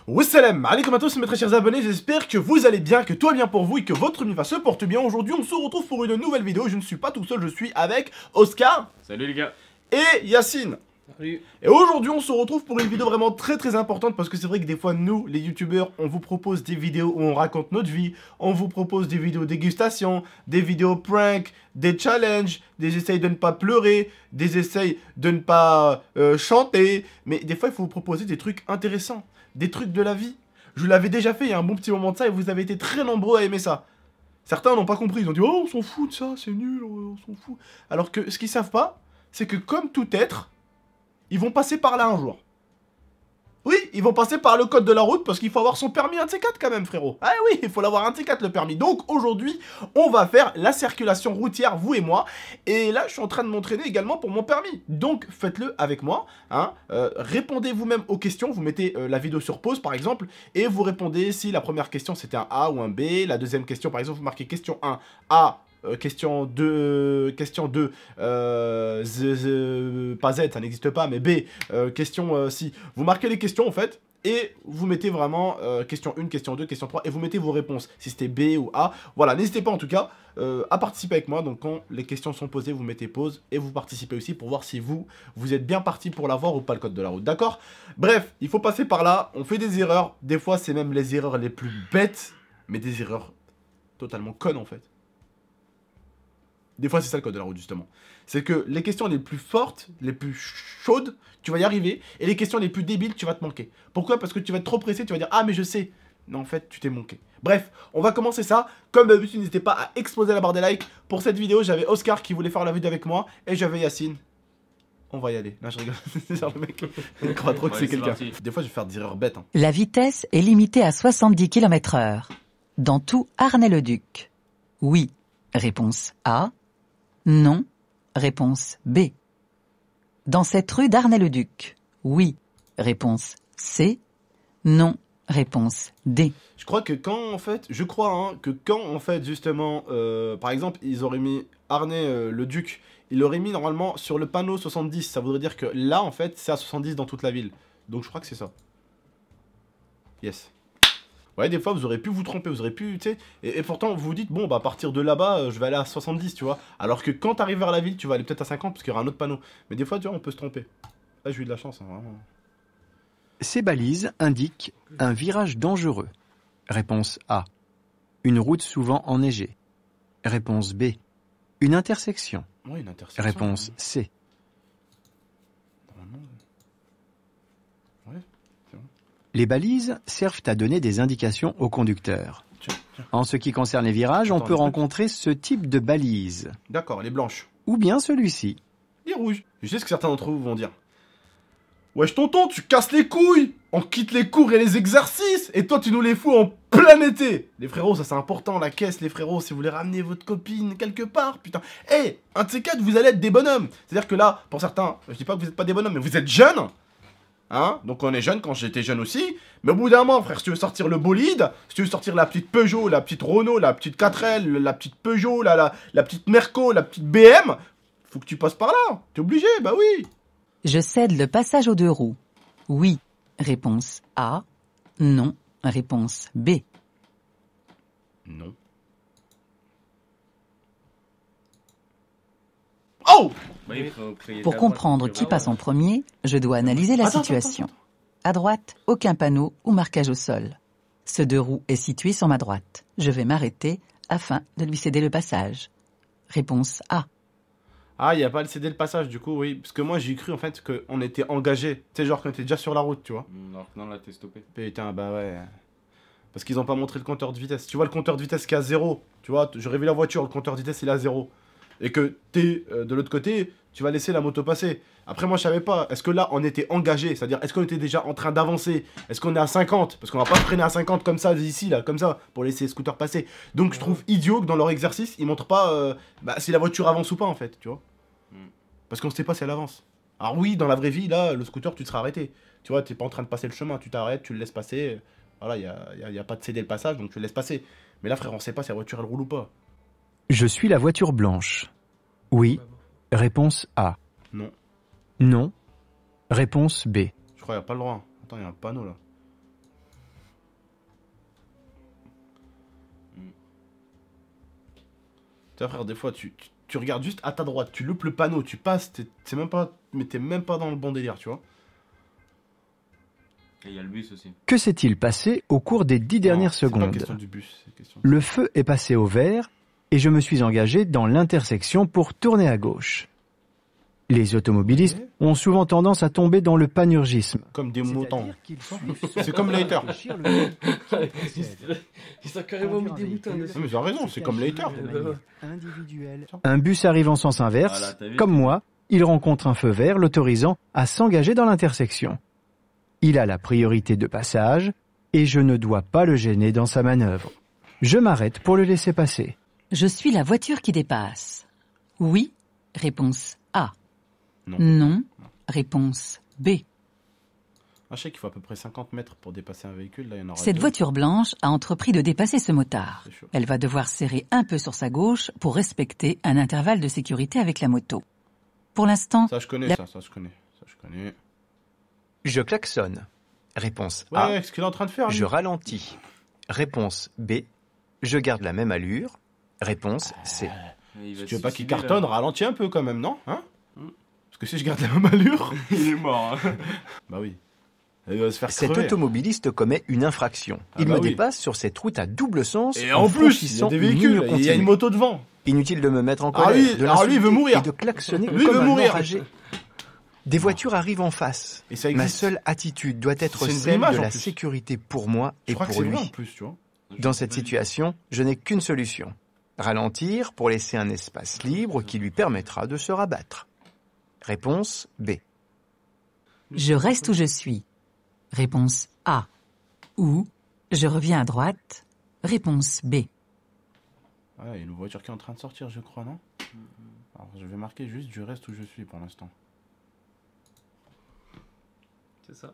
Wassalam alaikum à tous mes très chers abonnés, j'espère que vous allez bien, que tout va bien pour vous et que votre nuit se porte bien. Aujourd'hui on se retrouve pour une nouvelle vidéo, je ne suis pas tout seul, je suis avec Oscar. Salut les gars. Et Yacine. Salut. Et aujourd'hui on se retrouve pour une vidéo vraiment très importante parce que c'est vrai que des fois nous les youtubeurs on vous propose des vidéos où on raconte notre vie, on vous propose des vidéos dégustation, des vidéos prank, des challenges, des essais de ne pas pleurer, des essais de ne pas chanter, mais des fois il faut vous proposer des trucs intéressants, des trucs de la vie. Je l'avais déjà fait il y a un bon petit moment de ça et vous avez été très nombreux à aimer ça. Certains n'ont pas compris, ils ont dit oh on s'en fout de ça, c'est nul, on s'en fout. Alors que ce qu'ils savent pas, c'est que comme tout être, ils vont passer par là un jour. Oui, ils vont passer par le code de la route parce qu'il faut avoir son permis un de ces quatre quand même, frérot. Ah oui, il faut l'avoir un de ces quatre le permis. Donc aujourd'hui, on va faire la circulation routière, vous et moi. Et là, je suis en train de m'entraîner également pour mon permis. Donc faites-le avec moi. Hein. Répondez vous-même aux questions. Vous mettez la vidéo sur pause par exemple. Et vous répondez si la première question c'était un A ou un B. La deuxième question par exemple, vous marquez question 1, A. Question 2, pas Z, ça n'existe pas, mais B, question si. Vous marquez les questions en fait, et vous mettez vraiment question 1, question 2, question 3, et vous mettez vos réponses, si c'était B ou A. Voilà, n'hésitez pas en tout cas à participer avec moi, donc quand les questions sont posées, vous mettez pause, et vous participez aussi pour voir si vous êtes bien parti pour l'avoir ou pas le code de la route, d'accord? Bref, il faut passer par là, on fait des erreurs, des fois c'est même les erreurs les plus bêtes, mais des erreurs totalement connes en fait. Des fois, c'est ça le code de la route, justement. C'est que les questions les plus fortes, les plus chaudes, tu vas y arriver. Et les questions les plus débiles, tu vas te manquer. Pourquoi? Parce que tu vas être trop pressé, tu vas dire « Ah, mais je sais !» Non, en fait, tu t'es manqué. Bref, on va commencer ça. Comme d'habitude, n'hésitez pas à exploser la barre des likes. Pour cette vidéo, j'avais Oscar qui voulait faire la vidéo avec moi. Et j'avais Yacine. On va y aller. Là, je rigole. Genre, le mec, il croit trop que c'est quelqu'un. Des fois, je vais faire des erreurs bêtes. Hein. La vitesse est limitée à 70 km/h. Dans tout Arnay-le-Duc. Oui. Réponse A. Non. Réponse B. Dans cette rue d'Arnay-le-Duc. Oui. Réponse C. Non. Réponse D. Je crois que quand, en fait, justement, par exemple, ils auraient mis Arnay-le-Duc, ils l'auraient mis normalement sur le panneau 70. Ça voudrait dire que là, en fait, c'est à 70 dans toute la ville. Donc je crois que c'est ça. Yes. Ouais, des fois, vous aurez pu vous tromper, vous aurez pu, tu sais, et pourtant, vous vous dites, bon, bah, à partir de là-bas, je vais aller à 70, tu vois. Alors que quand tu arrives vers la ville, tu vas aller peut-être à 50, parce qu'il y aura un autre panneau. Mais des fois, tu vois, on peut se tromper. Là, j'ai eu de la chance, hein, vraiment. Ces balises indiquent un virage dangereux. Réponse A. Une route souvent enneigée. Réponse B. Une intersection. Ouais, une intersection. Réponse C. Normalement. Ouais. Les balises servent à donner des indications aux conducteurs. Tiens. En ce qui concerne les virages, on peut rencontrer ce type de balise. D'accord, elle est blanche. Ou bien celui-ci. Il est rouge. Je sais ce que certains d'entre vous vont dire. Wesh tonton, tu casses les couilles! On quitte les cours et les exercices! Et toi, tu nous les fous en plein été! Les frérots, ça c'est important, la caisse, les frérots, si vous voulez ramener votre copine quelque part, putain. Eh, un de ces quatre, vous allez être des bonhommes! C'est-à-dire que là, pour certains, je dis pas que vous n'êtes pas des bonhommes, mais vous êtes jeunes! Hein? Donc on est jeune quand j'étais jeune aussi. Mais au bout d'un moment, frère, si tu veux sortir le bolide, si tu veux sortir la petite Peugeot, la petite Renault, la petite 4L, la petite Peugeot, la petite Merco, la petite BM, faut que tu passes par là. T'es obligé, bah oui. Je cède le passage aux deux roues. Oui. Réponse A. Non. Réponse B. Non. Oh! Pour comprendre qui passe en premier, je dois analyser la situation. À droite, aucun panneau ou marquage au sol. Ce deux roues est situé sur ma droite. Je vais m'arrêter afin de lui céder le passage. Réponse A. Ah, il n'y a pas à le céder le passage, du coup, oui. Parce que moi, j'ai cru, en fait, qu'on était engagé. Tu sais, genre qu'on était déjà sur la route, tu vois. Non, là, t'es stoppé. Putain, bah ouais. Parce qu'ils n'ont pas montré le compteur de vitesse. Tu vois le compteur de vitesse qui est à 0. Tu vois, j'aurais vu la voiture, le compteur de vitesse, il est à 0. Et que t'es de l'autre côté, tu vas laisser la moto passer. Après, moi, je savais pas. Est-ce que là, on était engagé? C'est-à-dire, est-ce qu'on était déjà en train d'avancer? Est-ce qu'on est à 50? Parce qu'on va pas freiner à 50 comme ça, ici, là, comme ça, pour laisser les scooters passer. Donc, je trouve idiot que dans leur exercice, ils montrent pas si la voiture avance ou pas, en fait, tu vois. Parce qu'on sait pas si elle avance. Alors oui, dans la vraie vie, là, le scooter, tu te seras arrêté. Tu vois, t'es pas en train de passer le chemin. Tu t'arrêtes, tu le laisses passer. Voilà, y a pas de céder le passage, donc tu le laisses passer. Mais là, frère, on sait pas si la voiture, elle roule ou pas. Je suis la voiture blanche. Oui. Réponse A. Non. Non. Réponse B. Je crois qu'il n'y a pas le droit. Attends, il y a un panneau là. Tu vois, frère, des fois, tu regardes juste à ta droite, tu loupes le panneau, tu passes, t'es même pas, mais t'es même pas dans le bon délire, tu vois. Et il y a le bus aussi. Que s'est-il passé au cours des 10 dernières Non, c'est pas secondes? question du bus, c'est question... Le feu est passé au vert et je me suis engagé dans l'intersection pour tourner à gauche. Les automobilistes Ok. ont souvent tendance à tomber dans le panurgisme. Comme des moutons. C'est-à-dire qu'ils sont C'est comme Later. réfléchir le véhicule qui les précède. Ils ont carrément mis des boutons Non, mais tu as raison, c'est comme Later. De manière individuelle. Un bus arrive en sens inverse. Voilà, t'as vu. Comme moi, il rencontre un feu vert l'autorisant à s'engager dans l'intersection. Il a la priorité de passage et je ne dois pas le gêner dans sa manœuvre. Je m'arrête pour le laisser passer. Je suis la voiture qui dépasse. Oui. Réponse A. Non. Non. Réponse B. Ah, je sais qu'il faut à peu près 50 mètres pour dépasser un véhicule, là il y en aura Cette deux. voiture blanche a entrepris de dépasser ce motard. C'est chaud. Elle va devoir serrer un peu sur sa gauche pour respecter un intervalle de sécurité avec la moto. Pour l'instant, Ça je connais, La- ça je connais. Ça je connais. Je klaxonne. Réponse Ouais, A. ce qu'il est en train de faire, lui. Je ralentis. Réponse B. Je garde la même allure. Réponse C. Il va Si se tu veux pas qu'il suicider, là. cartonne, ralentis un peu quand même, non hein? Parce que si je garde la même allure... Il est mort. Hein. Bah oui. Il va se faire Cet crever. automobiliste commet une infraction. Ah Il bah me oui. dépasse sur cette route à double sens. Et en plus, il y a franchissant des une ligne véhicules, il y a continue. une moto devant. Inutile de me mettre en Ah, colère, lui- de alors lui, il veut l'insulter mourir. et de klaxonner Lui, il comme veut un mourir. enragé. Des voitures arrivent en face. Et ça Ma existe. seule attitude doit être C'est une vraie celle image, de en la plus. sécurité pour moi Je et crois que pour c'est lui. vrai en plus, tu vois. Dans cette situation, je n'ai qu'une solution. Ralentir pour laisser un espace libre qui lui permettra de se rabattre. Réponse B. je reste où je suis. Réponse A. Ou je reviens à droite. Réponse B. Ah, il y a une voiture qui est en train de sortir, je crois, non? Alors, je vais marquer juste je reste où je suis pour l'instant. C'est ça.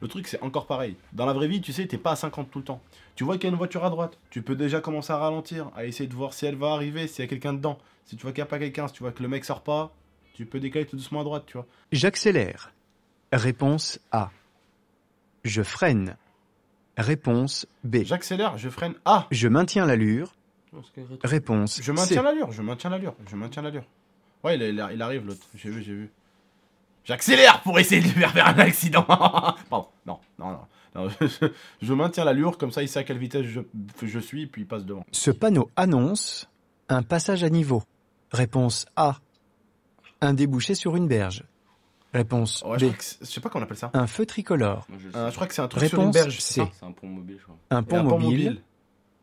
Le truc, c'est encore pareil. Dans la vraie vie, tu sais, t'es pas à 50 tout le temps. Tu vois qu'il y a une voiture à droite. Tu peux déjà commencer à ralentir, à essayer de voir si elle va arriver, s'il y a quelqu'un dedans. Si tu vois qu'il n'y a pas quelqu'un, si tu vois que le mec sort pas, tu peux décaler tout doucement à droite, tu vois. J'accélère. Réponse A. Je freine. Réponse B. J'accélère, je freine. Ah! Je maintiens l'allure. Parce que rétro- Réponse Je maintiens C. l'allure, je maintiens l'allure, je maintiens l'allure. Ouais, il arrive l'autre. J'ai vu, j'ai vu. J'accélère pour essayer de lui faire un accident. Pardon, non. Je maintiens l'allure, comme ça il sait à quelle vitesse je suis, puis il passe devant. Ce panneau annonce un passage à niveau. Réponse A. Un débouché sur une berge. Réponse Ouais, je B. crois que je sais pas comment on appelle ça. Un feu tricolore. Moi, je le Je sais. crois que c'est un truc sur une Réponse berge, C. c'est ça? C'est un pont mobile, je crois. Un Et pont un mobile.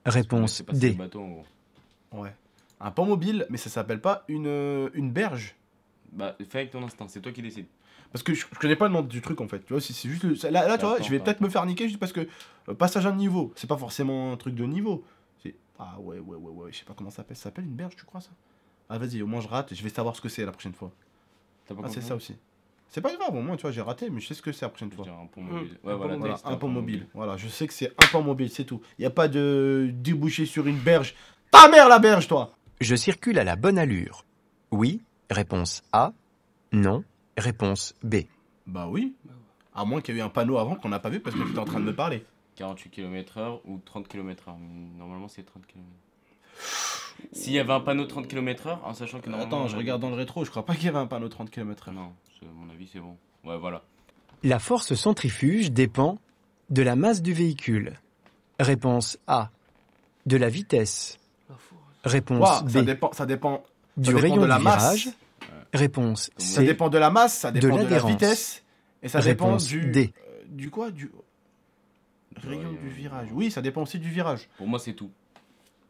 Réponse C'est passé D. le bateau, en gros. Ouais. Un pont mobile, mais ça s'appelle pas une berge. Bah, fais avec ton instinct, c'est toi qui décides. Parce que je connais pas le nom du truc en fait. Tu vois, c'est juste là, tu vois, je vais peut-être me faire niquer juste parce que passage à niveau, c'est pas forcément un truc de niveau. Ah ouais, je sais pas comment ça s'appelle. Ça s'appelle une berge, tu crois ça? Ah vas-y, au moins je rate, je vais savoir ce que c'est la prochaine fois. T'as pas Ah, c'est compris ça aussi. C'est pas grave, au moins, tu vois, j'ai raté, mais je sais ce que c'est la prochaine Je fois. dirais un pont mobile. Un Ouais, voilà, pont- voilà, t'as- un pont mobile. Voilà, je sais que c'est un pont mobile, c'est tout. Y a pas de débouché sur une berge. Ta mère la berge, toi! Je circule à la bonne allure. Oui. Réponse A. Non. Réponse B. Bah oui. À moins qu'il y ait eu un panneau avant qu'on n'a pas vu parce que tu étais en train de me parler. 48 km/h ou 30 km/h. Normalement, c'est 30 km. S'il y avait un panneau 30 km/h, en sachant que normalement. Attends, je regarde dans le rétro, je crois pas qu'il y avait un panneau 30 km/h. Non, à mon avis, c'est bon. Ouais, voilà. La force centrifuge dépend de la masse du véhicule. Réponse A. De la vitesse. Réponse Ouah, B. ça dépend Du dépend rayon de la de masse. virage. Réponse Ça C. dépend de la masse, ça dépend de la l'adhérence. vitesse. Et ça dépend Réponse du. D. Du quoi? Du rayon Ouais, du virage. Oui, ça dépend aussi du virage. Pour moi, c'est tout.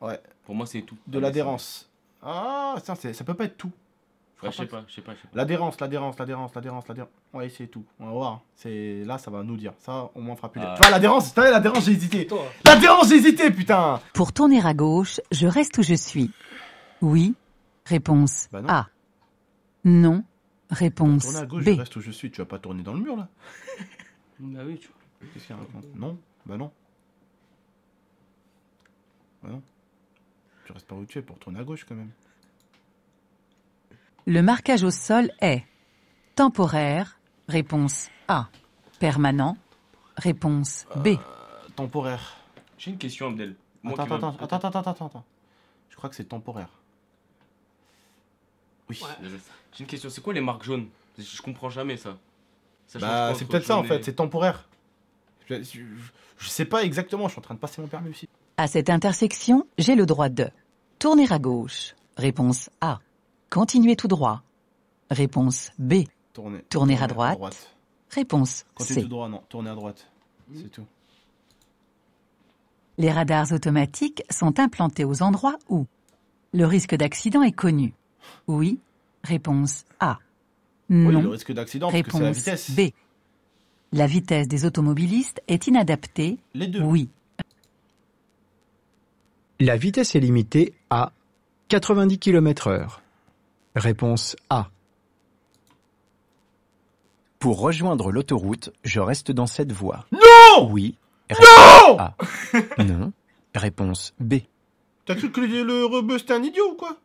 Ouais. Pour moi, c'est tout. De l'adhérence. Ah, ça peut pas être tout. Ouais, je sais pas. L'adhérence. Ouais, c'est tout. On va voir. Là, ça va nous dire. Ça, au moins, on fera plus. Ah. Tu vois, l'adhérence, j'ai hésité. L'adhérence, j'ai hésité, putain. Pour tourner à gauche, je reste où je suis. Oui. Réponse Bah non. A. Non. Réponse Tourner à gauche, B. je reste où je suis. Tu vas pas tourner dans le mur, là. Bah oui, tu vois. Qu'est-ce qu'il raconte? Non. Bah non. Bah non. Tu restes pas où tu es pour tourner à gauche, quand même. Le marquage au sol est temporaire, réponse A. Permanent, réponse B. Temporaire. J'ai une question, Abdel. Moi qui Attends. Je crois que c'est temporaire. Oui. J'ai une question, c'est quoi les marques jaunes? Je comprends jamais ça. Ça change Bah, quoi c'est entre peut-être ça en jaune fait, et- c'est temporaire. Je sais pas exactement, je suis en train de passer mon permis aussi. À cette intersection, j'ai le droit de tourner à gauche, réponse A. Continuer tout droit, réponse B. Tourner à droite. Réponse Continue C. tout droit, non, tourner à droite. C'est tout. Les radars automatiques sont implantés aux endroits où le risque d'accident est connu. Oui, réponse A. Oui, Non, le risque d'accident, parce que c'est la réponse vitesse. B. La vitesse des automobilistes est inadaptée. Les deux. Oui, La vitesse est limitée à 90 km/h. Réponse A. Pour rejoindre l'autoroute, je reste dans cette voie. Non! Oui. Réponse A. Non. Réponse B. T'as cru que le rebeu c'était un idiot ou quoi?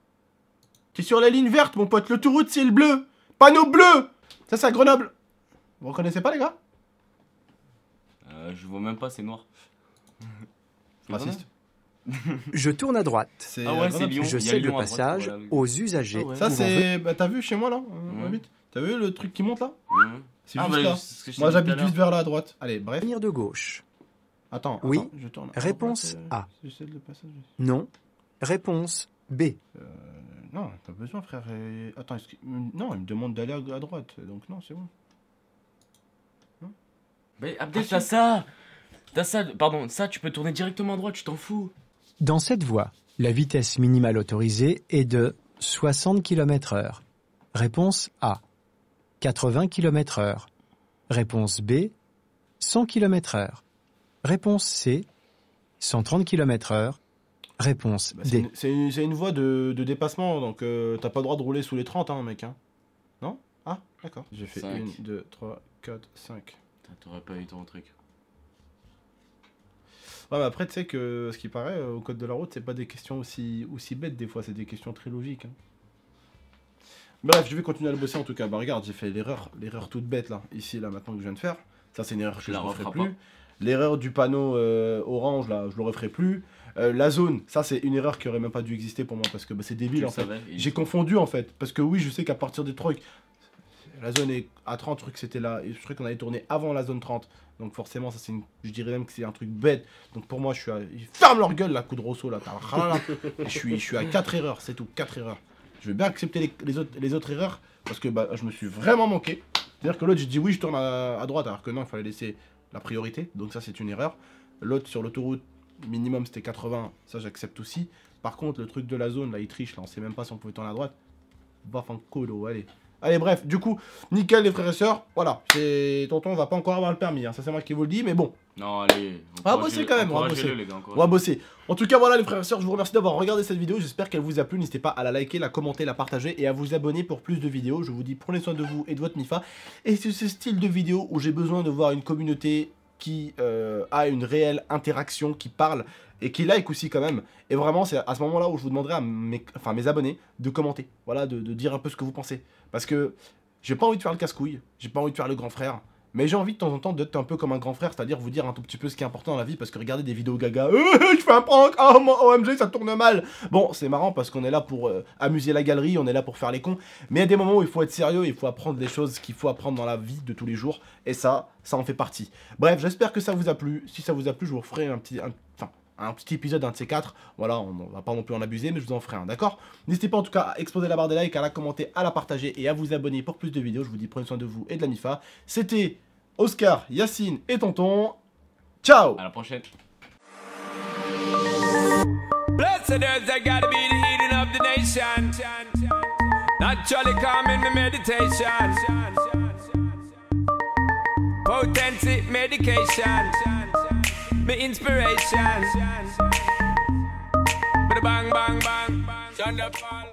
T'es sur la ligne verte, mon pote, l'autoroute c'est le bleu. Panneau bleu! Ça c'est à Grenoble. Vous reconnaissez pas les gars? Je vois même pas, c'est noir. C'est Raciste. Je tourne à droite. C'est Ah à ouais, Grenoble. c'est Lyon. Je Il y a cède le Lyon à droite, passage voilà, oui. aux usagers. Ah ouais. Ça pouvant c'est... Bah t'as vu chez moi là? On Mhm. habite. T'as vu le truc qui monte là? Mhm. C'est Ah, juste bah, là. c'est ce que je Moi t'ai dit j'habite tout à juste vers là à droite. Allez, bref. venir de gauche. Attends, Oui. attends, je tourne. Réponse droite, A. J'essaie de le passage. Non. Réponse B. Non, t'as besoin frère. Attends, non, il me demande d'aller à droite. Donc non, c'est bon. Mais Abdel, t'as ça! T'as ça, pardon, ça tu peux tourner directement à droite, tu t'en fous. Dans cette voie, la vitesse minimale autorisée est de 60 km/h. Réponse A. 80 km/h. Réponse B. 100 km/h. Réponse C. 130 km/h. Réponse Bah, D. c'est une voie de dépassement, donc t'as pas le droit de rouler sous les 30, hein, mec. Hein. Non? Ah, d'accord. J'ai fait 5. 1, 2, 3, 4, 5. T'aurais pas eu ton truc. Ouais, mais après, tu sais que ce qui paraît, au code de la route, c'est pas des questions aussi bêtes des fois, c'est des questions très logiques. Hein. Bref, je vais continuer à le bosser en tout cas. Bah, regarde, j'ai fait l'erreur toute bête là, ici, là, maintenant que je viens de faire. Ça, c'est une erreur que je la ne referai referas plus. L'erreur du panneau orange là, je le referai plus. La zone, ça, c'est une erreur qui aurait même pas dû exister pour moi parce que bah, c'est Tu débile le en fait. savais, et- J'ai confondu en fait, parce que oui, je sais qu'à partir des trucs, la zone est à 30, je crois que c'était là, et je crois qu'on avait tourné avant la zone 30. Donc forcément, ça c'est je dirais même que c'est un truc bête. Donc pour moi, je suis à... Ils ferment leur gueule, là, coup de Rosso, là. Je suis à 4 erreurs, c'est tout, 4 erreurs. Je vais bien accepter les autres erreurs, parce que bah, je me suis vraiment manqué. C'est-à-dire que l'autre, j'ai dit oui, je tourne à droite, alors que non, il fallait laisser la priorité. Donc ça, c'est une erreur. L'autre, sur l'autoroute, minimum, c'était 80, ça j'accepte aussi. Par contre, le truc de la zone, là, il triche, là, on sait même pas si on pouvait tourner à droite. Va fan colo, allez. Allez, bref, du coup, nickel les frères et sœurs. Voilà, c'est tonton, on va pas encore avoir le permis, hein. Ça c'est moi qui vous le dis, mais bon, Non, allez. On va bosser quand même, on va encouragez-le, bosser. les gars, on va bosser. En tout cas, voilà les frères et sœurs, je vous remercie d'avoir regardé cette vidéo. J'espère qu'elle vous a plu. N'hésitez pas à la liker, la commenter, la partager et à vous abonner pour plus de vidéos. Je vous dis, prenez soin de vous et de votre MIFA. Et c'est ce style de vidéo où j'ai besoin de voir une communauté qui a une réelle interaction, qui parle et qui like aussi quand même. Et vraiment, c'est à ce moment-là où je vous demanderai à mes abonnés de commenter. Voilà, de dire un peu ce que vous pensez. Parce que j'ai pas envie de faire le casse-couille, j'ai pas envie de faire le grand frère. Mais j'ai envie de temps en temps d'être un peu comme un grand frère, c'est-à-dire vous dire un tout petit peu ce qui est important dans la vie, parce que regardez des vidéos gaga, je fais un prank, oh mon OMG ça tourne mal. Bon, c'est marrant parce qu'on est là pour amuser la galerie, on est là pour faire les cons, mais il y a des moments où il faut être sérieux, il faut apprendre des choses qu'il faut apprendre dans la vie de tous les jours, et ça en fait partie. Bref, j'espère que ça vous a plu, si ça vous a plu, je vous referai un petit épisode, un de ces quatre. Voilà, on va pas non plus en abuser, mais je vous en ferai un, d'accord? N'hésitez pas en tout cas à exploser la barre des likes, à la commenter, à la partager et à vous abonner pour plus de vidéos. Je vous dis prenez soin de vous et de la MIFA. C'était Oscar, Yacine et Tonton. Ciao! À la prochaine. Blessed earth, I gotta be the healing of the nation. Naturally calming my meditation. Potency medication. My inspiration. Bang, bang, bang, bang. Thunderfall.